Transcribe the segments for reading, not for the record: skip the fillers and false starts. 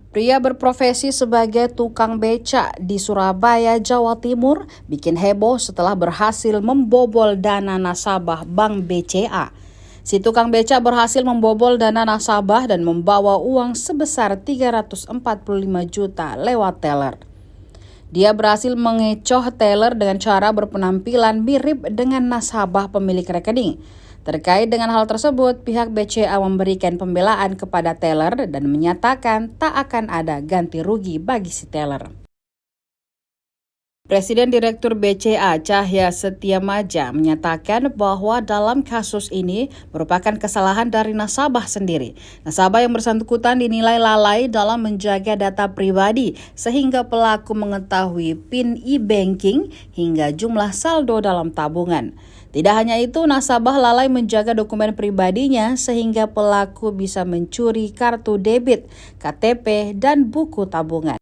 Pria berprofesi sebagai tukang beca di Surabaya, Jawa Timur bikin heboh setelah berhasil membobol dana nasabah Bank BCA. Si tukang beca berhasil membobol dana nasabah dan membawa uang sebesar 345 juta lewat teller. Dia berhasil mengecoh teller dengan cara berpenampilan mirip dengan nasabah pemilik rekening. Terkait dengan hal tersebut, pihak BCA memberikan pembelaan kepada teller dan menyatakan tak akan ada ganti rugi bagi si teller. Presiden Direktur BCA Cahya Setiamaja menyatakan bahwa dalam kasus ini merupakan kesalahan dari nasabah sendiri. Nasabah yang bersangkutan dinilai lalai dalam menjaga data pribadi sehingga pelaku mengetahui PIN e-banking hingga jumlah saldo dalam tabungan. Tidak hanya itu, nasabah lalai menjaga dokumen pribadinya sehingga pelaku bisa mencuri kartu debit, KTP, dan buku tabungan.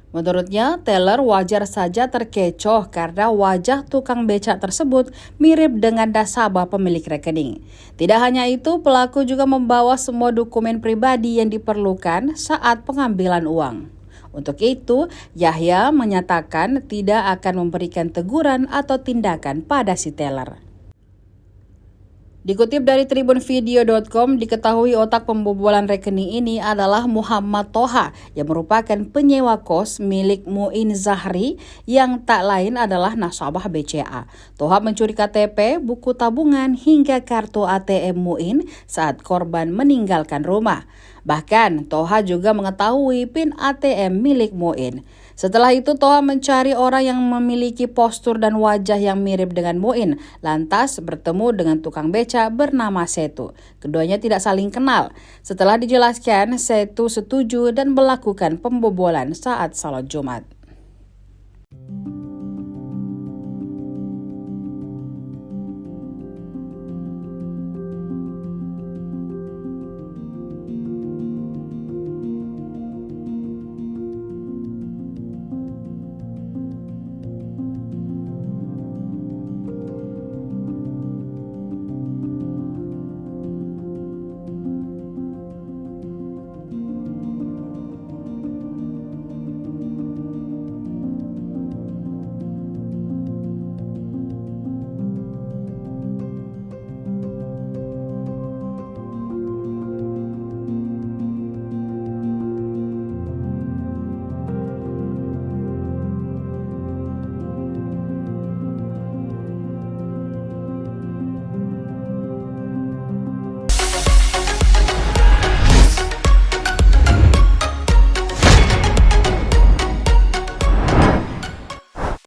Menurutnya, teller wajar saja terkecoh karena wajah tukang becak tersebut mirip dengan nasabah pemilik rekening. Tidak hanya itu, pelaku juga membawa semua dokumen pribadi yang diperlukan saat pengambilan uang. Untuk itu, Yahya menyatakan tidak akan memberikan teguran atau tindakan pada si teller. Dikutip dari tribunvideo.com, diketahui otak pembobolan rekening ini adalah Muhammad Toha yang merupakan penyewa kos milik Muin Zahri yang tak lain adalah nasabah BCA. Toha mencuri KTP, buku tabungan hingga kartu ATM Muin saat korban meninggalkan rumah. Bahkan Toha juga mengetahui PIN ATM milik Muin. Setelah itu Toha mencari orang yang memiliki postur dan wajah yang mirip dengan Muin, lantas bertemu dengan tukang beca bernama Setu. Keduanya tidak saling kenal. Setelah dijelaskan, Setu setuju dan melakukan pembobolan saat salat Jumat.